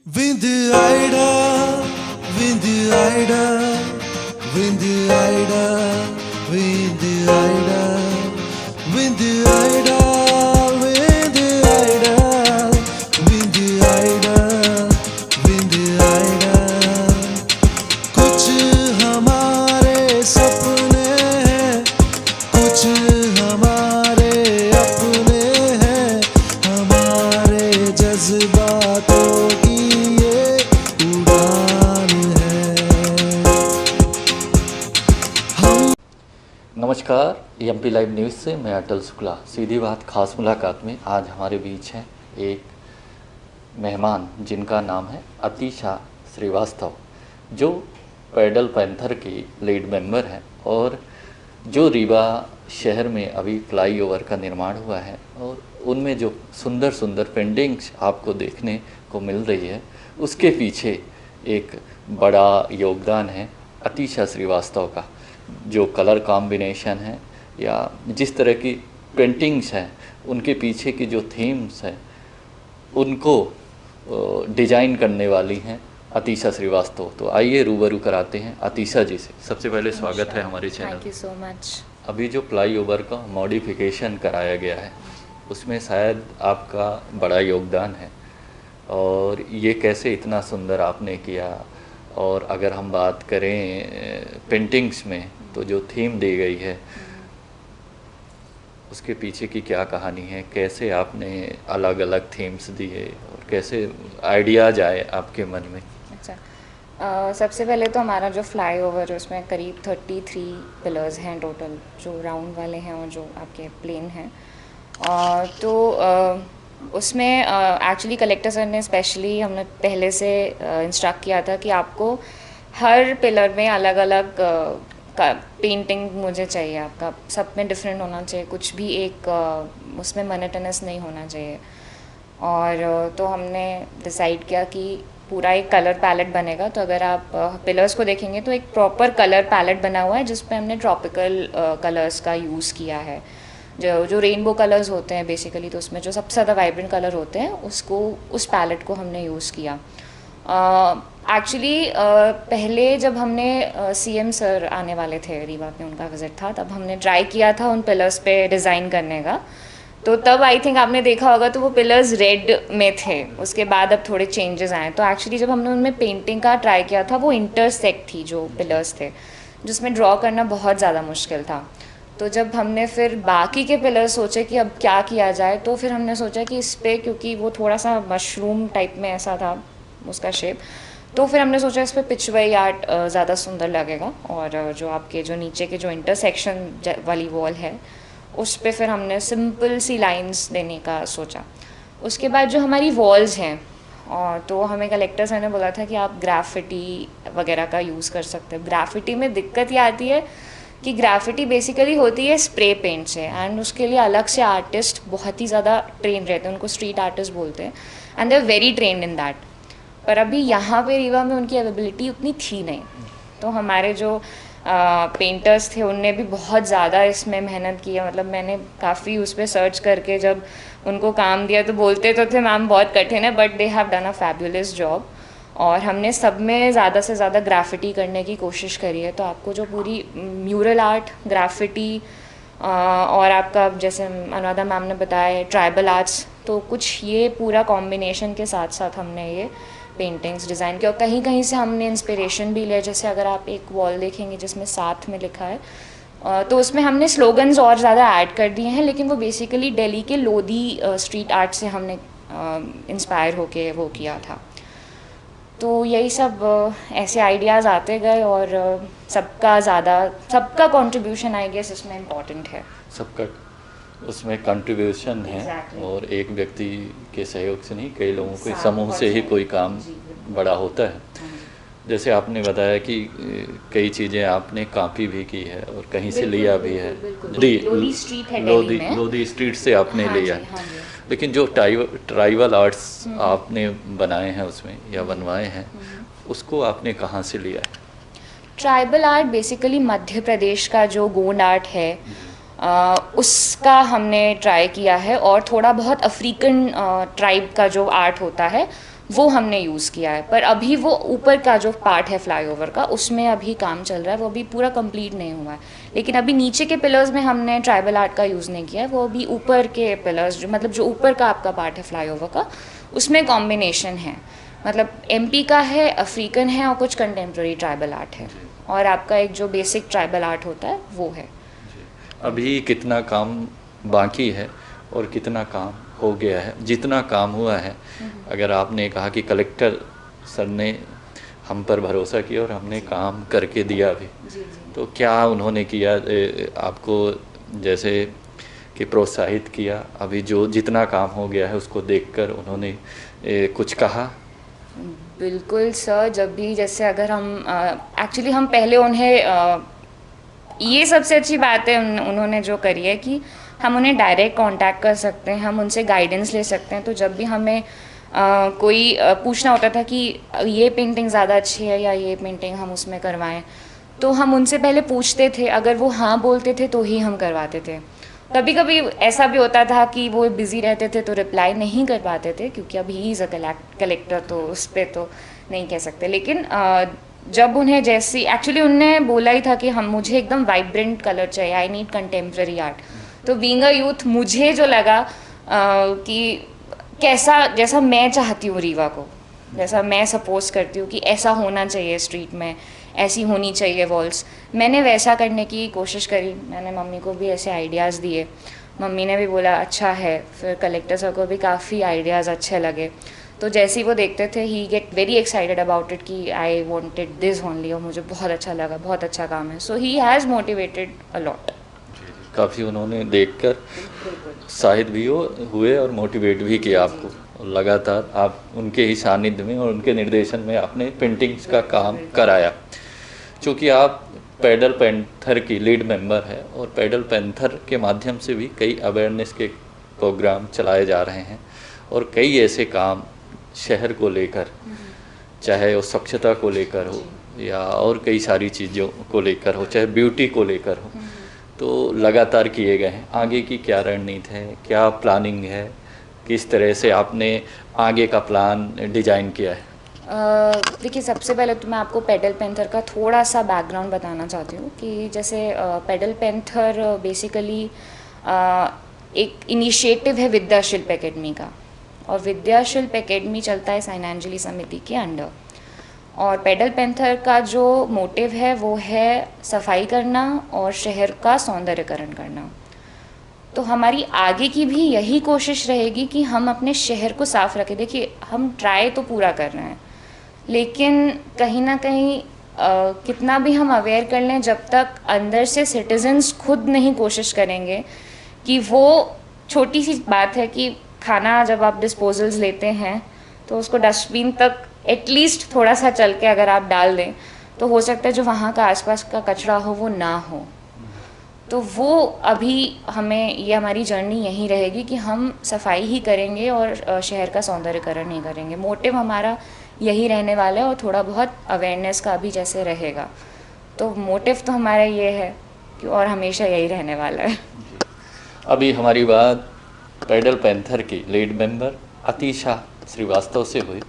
Wind Ida, Wind Ida, Wind Ida, Wind Ida, Wind Ida, Wind Ida, Wind Ida, Wind Ida. कुछ हमारे सपने हैं, कुछ हमारे अपने हैं, हमारे जज्बातों की ये उड़ान है। नमस्कार, एमपी लाइव न्यूज़ से मैं अटल शुक्ला। सीधी बात खास मुलाकात में आज हमारे बीच हैं एक मेहमान जिनका नाम है अतीशा श्रीवास्तव, जो पैडल पैंथर की लीड मेंबर हैं और जो रीवा शहर में अभी फ्लाईओवर का निर्माण हुआ है और उनमें जो सुंदर सुंदर पेंटिंग्स आपको देखने को मिल रही है, उसके पीछे एक बड़ा योगदान है अतीशा श्रीवास्तव का। जो कलर कॉम्बिनेशन है या जिस तरह की पेंटिंग्स हैं, उनके पीछे की जो थीम्स हैं उनको डिजाइन करने वाली हैं अतीशा श्रीवास्तव। तो आइए रूबरू कराते हैं अतीशा जी से। सबसे पहले स्वागत है हमारे channel. Thank you so much. अभी जो फ्लाईओवर का मॉडिफिकेशन कराया गया है उसमें शायद आपका बड़ा योगदान है, और ये कैसे इतना सुंदर आपने किया। और अगर हम बात करें पेंटिंग्स में तो जो थीम दी गई है उसके पीछे की क्या कहानी है, कैसे आपने अलग अलग थीम्स दिए और कैसे आइडियाज आए आपके मन में? अच्छा, सबसे पहले तो हमारा जो फ्लाईओवर है उसमें करीब 33 पिलर्स हैं टोटल, जो राउंड वाले हैं और जो आपके प्लेन हैं। उसमें एक्चुअली कलेक्टर सर ने स्पेशली हमने पहले से इंस्ट्रक्ट किया था कि आपको हर पिलर में अलग अलग पेंटिंग मुझे चाहिए, आपका सब में डिफरेंट होना चाहिए, कुछ भी एक उसमें मोनोटोनस नहीं होना चाहिए। और तो हमने डिसाइड किया कि पूरा एक कलर पैलेट बनेगा। तो अगर आप पिलर्स को देखेंगे तो एक प्रॉपर कलर पैलेट बना हुआ है जिस पे हमने ट्रॉपिकल कलर्स का यूज़ किया है, जो रेनबो कलर्स होते हैं बेसिकली। तो उसमें जो सबसे ज़्यादा वाइब्रेंट कलर होते हैं उसको, उस पैलेट को हमने यूज़ किया। एक्चुअली पहले जब हमने सीएम सर आने वाले थे रीवा पे, उनका विज़िट था, तब हमने ट्राई किया था उन पिलर्स पे डिज़ाइन करने का। तो तब आई थिंक आपने देखा होगा तो वो पिलर्स रेड में थे, उसके बाद अब थोड़े चेंजेस आए। तो एक्चुअली जब हमने उनमें पेंटिंग का ट्राई किया था वो इंटरसेक्ट थी जो पिलर्स थे, जिसमें ड्रॉ करना बहुत ज़्यादा मुश्किल था। तो जब हमने फिर बाकी के पिलर्स सोचे कि अब क्या किया जाए, तो फिर हमने सोचा कि इस पर, क्योंकि वो थोड़ा सा मशरूम टाइप में ऐसा था उसका शेप, तो फिर हमने सोचा इस पर पिचवाई आर्ट ज़्यादा सुंदर लगेगा। और जो आपके जो नीचे के जो इंटरसेक्शन वाली वॉल है उस पे फिर हमने सिंपल सी लाइंस देने का सोचा। उसके बाद जो हमारी वॉल्स हैं, और तो हमें कलेक्टर सर ने बोला था कि आप ग्राफिटी वगैरह का यूज़ कर सकते हो। ग्राफिटी में दिक्कत ये आती है कि ग्राफिटी बेसिकली होती है स्प्रे पेंट से, एंड उसके लिए अलग से आर्टिस्ट बहुत ही ज़्यादा ट्रेन रहते हैं, उनको स्ट्रीट आर्टिस्ट बोलते हैं, and they are very trained in that. पर अभी यहाँ पे रीवा में उनकी अवेलेबिलिटी उतनी थी नहीं। तो हमारे जो पेंटर्स थे उनने भी बहुत ज़्यादा इसमें मेहनत की है। मतलब मैंने काफ़ी उस पर सर्च करके जब उनको काम दिया तो बोलते तो थे मैम बहुत कठिन है, but they have done a fabulous job. और हमने सब में ज़्यादा से ज़्यादा ग्राफिटी करने की कोशिश करी है। तो आपको जो पूरी म्यूरल आर्ट, ग्राफिटी और आपका जैसे अनुराधा मैम ने बताया ट्राइबल आर्ट्स, तो कुछ ये पूरा कॉम्बिनेशन के साथ साथ हमने ये पेंटिंग्स डिज़ाइन किया। और कहीं कहीं से हमने इंस्पिरेशन भी लिया। जैसे अगर आप एक वॉल देखेंगे जिसमें साथ में लिखा है, तो उसमें हमने स्लोगन्स और ज़्यादा ऐड कर दिए हैं, लेकिन वो बेसिकली दिल्ली के लोधी स्ट्रीट आर्ट से हमने इंस्पायर होके वो किया था। तो यही सब ऐसे आइडियाज़ आते गए, और सबका कंट्रीब्यूशन आई गेस इसमें इम्पॉर्टेंट है। सबका उसमें कंट्रीब्यूशन है। Exactly. और एक व्यक्ति के सहयोग से नहीं, कई लोगों के समूह से ही कोई काम बड़ा होता है। जैसे आपने बताया कि कई चीज़ें आपने कॉपी भी की है और कहीं से लिया भी है। लोधी स्ट्रीट है दिल्ली में, लोधी स्ट्रीट से आपने लिया है। हाँ जी। लेकिन जो ट्राइबल आर्ट्स आपने बनाए हैं उसमें या बनवाए हैं, उसको आपने कहाँ से लिया है? Tribal art basically Madhya Pradesh का जो गोंड आर्ट है उसका हमने ट्राई किया है, और थोड़ा बहुत अफ्रीकन ट्राइब का जो आर्ट होता है वो हमने यूज़ किया है। पर अभी वो ऊपर का जो पार्ट है फ्लाईओवर का, उसमें अभी काम चल रहा है, वो अभी पूरा कंप्लीट नहीं हुआ है। लेकिन अभी नीचे के पिलर्स में हमने ट्राइबल आर्ट का यूज़ नहीं किया है, वो अभी ऊपर के पिलर्स जो मतलब जो ऊपर का आपका पार्ट है फ्लाईओवर का, उसमें कॉम्बिनेशन है। मतलब एमपी का है, अफ्रीकन है और कुछ कंटेम्प्रेरी ट्राइबल आर्ट है, और आपका एक जो बेसिक ट्राइबल आर्ट होता है वो है। अभी कितना काम बाकी है और कितना काम हो गया है? जितना काम हुआ है, अगर आपने कहा कि कलेक्टर सर ने हम पर भरोसा किया और हमने काम करके दिया भी, तो क्या उन्होंने किया आपको जैसे कि प्रोत्साहित किया? अभी जो जितना काम हो गया है उसको देखकर उन्होंने कुछ कहा? बिल्कुल सर, जब भी जैसे अगर हम एक्चुअली हम पहले उन्हें ये सबसे अच्छी बात है उन्होंने जो करी है कि हम उन्हें डायरेक्ट कांटेक्ट कर सकते हैं, हम उनसे गाइडेंस ले सकते हैं। तो जब भी हमें कोई पूछना होता था कि ये पेंटिंग ज़्यादा अच्छी है या ये पेंटिंग हम उसमें करवाएं, तो हम उनसे पहले पूछते थे, अगर वो हाँ बोलते थे तो ही हम करवाते थे। कभी कभी ऐसा भी होता था कि वो बिज़ी रहते थे तो रिप्लाई नहीं कर पाते थे, क्योंकि अब ही इज़ अ कलेक्टर, तो उस पर तो नहीं कह सकते। लेकिन जब उन्हें जैसी एक्चुअली उनने बोला ही था कि हम मुझे एकदम वाइब्रेंट कलर चाहिए, आई नीड कंटेम्प्रेरी आर्ट। तो बीइंग अ यूथ मुझे जो लगा कि कैसा जैसा मैं चाहती हूँ रीवा को, जैसा मैं सपोज करती हूँ कि ऐसा होना चाहिए स्ट्रीट में, ऐसी होनी चाहिए वॉल्स, मैंने वैसा करने की कोशिश करी। मैंने मम्मी को भी ऐसे आइडियाज़ दिए, मम्मी ने भी बोला अच्छा है। फिर कलेक्टर सर को भी काफ़ी आइडियाज़ अच्छे लगे, तो जैसे ही वो देखते थे ही get very excited about it कि आई वांटेड दिस ओनली, और मुझे बहुत अच्छा लगा, बहुत अच्छा काम है। So he has motivated a lot. काफ़ी उन्होंने देखकर उत्साहित भी हुए और मोटिवेट भी किया आपको, और लगातार आप उनके ही सानिध्य में और उनके निर्देशन में आपने पेंटिंग्स का काम कराया। चूँकि आप पैडल पैंथर की लीड मेंबर है, और पैडल पैंथर के माध्यम से भी कई अवेयरनेस के प्रोग्राम चलाए जा रहे हैं, और कई ऐसे काम शहर को लेकर, चाहे वो स्वच्छता को लेकर हो या और कई सारी चीज़ों को लेकर हो, चाहे ब्यूटी को लेकर हो, तो लगातार किए गए हैं। आगे की क्या रणनीति है, क्या प्लानिंग है, किस तरह से आपने आगे का प्लान डिजाइन किया है? देखिए, सबसे पहले तो मैं आपको पैडल पैंथर का थोड़ा सा बैकग्राउंड बताना चाहती हूँ कि जैसे पैडल पैंथर बेसिकली एक इनिशिएटिव है विद्या शिल्प एकेडमी का, और विद्या शिल्प एकेडमी चलता है साइनांजलि समिति के अंडर। और पैडल पैंथर का जो मोटिव है वो है सफाई करना और शहर का सौंदर्यकरण करना। तो हमारी आगे की भी यही कोशिश रहेगी कि हम अपने शहर को साफ रखें। देखिए, हम ट्राई तो पूरा कर रहे हैं, लेकिन कहीं ना कहीं कितना भी हम अवेयर कर लें, जब तक अंदर से सिटीजन्स खुद नहीं कोशिश करेंगे कि वो छोटी सी बात है कि खाना जब आप डिस्पोजल्स लेते हैं तो उसको डस्टबिन तक एटलीस्ट थोड़ा सा चल के अगर आप डाल दें, तो हो सकता है जो वहाँ का आसपास का कचरा हो वो ना हो। तो वो अभी हमें, ये हमारी जर्नी यही रहेगी कि हम सफाई ही करेंगे और शहर का सौंदर्यकरण नहीं करेंगे। मोटिव हमारा यही रहने वाला है, और थोड़ा बहुत अवेयरनेस का भी जैसे रहेगा। तो मोटिव तो हमारा ये है कि और हमेशा यही रहने वाला है। अभी हमारी बात पैडल पैंथर की लीड मेंबर अतीशा श्रीवास्तव से हुई।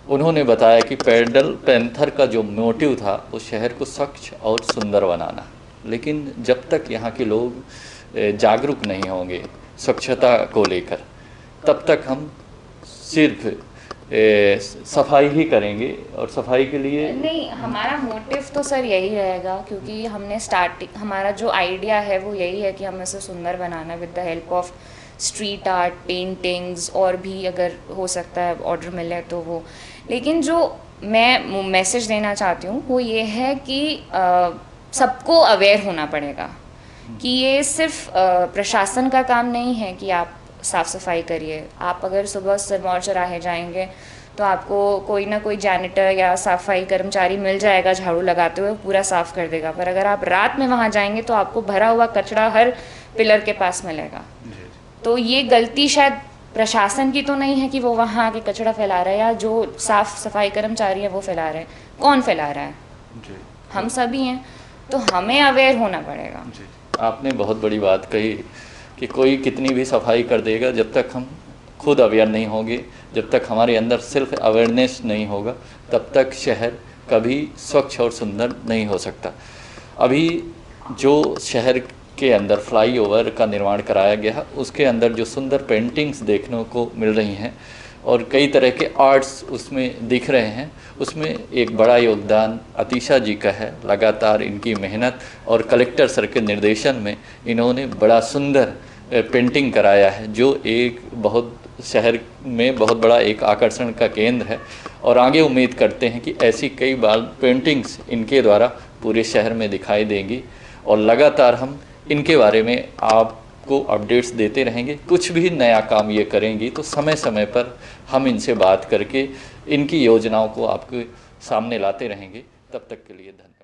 उन्होंने बताया कि पैडल पैंथर का जो मोटिव था वो शहर को स्वच्छ और सुंदर बनाना, लेकिन जब तक यहाँ के लोग जागरूक नहीं होंगे स्वच्छता को लेकर, तब तक हम सिर्फ सफाई ही करेंगे, और सफाई के लिए नहीं, हमारा मोटिव तो सर यही रहेगा, क्योंकि हमने हमारा जो आइडिया है वो यही है कि हमें इसे सुंदर बनाना with the help of street art, paintings, और भी अगर हो सकता है ऑर्डर मिले तो वो। लेकिन जो मैं मैसेज देना चाहती हूँ वो ये है कि सबको अवेयर होना पड़ेगा कि ये सिर्फ प्रशासन का काम नहीं है कि आप साफ़ सफाई करिए। आप अगर सुबह सिरमौर चौराहे जाएंगे तो आपको कोई ना कोई जैनिटर या सफाई कर्मचारी मिल जाएगा झाड़ू लगाते हुए, पूरा साफ़ कर देगा। पर अगर आप रात में वहाँ जाएंगे तो आपको भरा हुआ कचरा हर पिलर के पास मिलेगा। तो ये गलती शायद प्रशासन की तो नहीं है कि वो वहाँ आके कचरा फैला रहा है, या जो साफ़ सफाई कर्मचारी है वो फैला रहे हैं। कौन फैला रहा है? हम सभी हैं। तो हमें अवेयर होना पड़ेगा। आपने बहुत बड़ी बात कही कि कोई कितनी भी सफाई कर देगा, जब तक हम खुद अवेयर नहीं होंगे, जब तक हमारे अंदर सेल्फ अवेयरनेस नहीं होगा, तब तक शहर कभी स्वच्छ और सुंदर नहीं हो सकता। अभी जो शहर के अंदर फ्लाईओवर का निर्माण कराया गया, उसके अंदर जो सुंदर पेंटिंग्स देखने को मिल रही हैं और कई तरह के आर्ट्स उसमें दिख रहे हैं, उसमें एक बड़ा योगदान अतीशा जी का है। लगातार इनकी मेहनत और कलेक्टर सर के निर्देशन में इन्होंने बड़ा सुंदर पेंटिंग कराया है, जो एक बहुत शहर में बहुत बड़ा एक आकर्षण का केंद्र है। और आगे उम्मीद करते हैं कि ऐसी कई बार पेंटिंग्स इनके द्वारा पूरे शहर में दिखाई देंगी और लगातार हम इनके बारे में आपको अपडेट्स देते रहेंगे। कुछ भी नया काम ये करेंगी तो समय समय पर हम इनसे बात करके इनकी योजनाओं को आपके सामने लाते रहेंगे। तब तक के लिए धन्यवाद।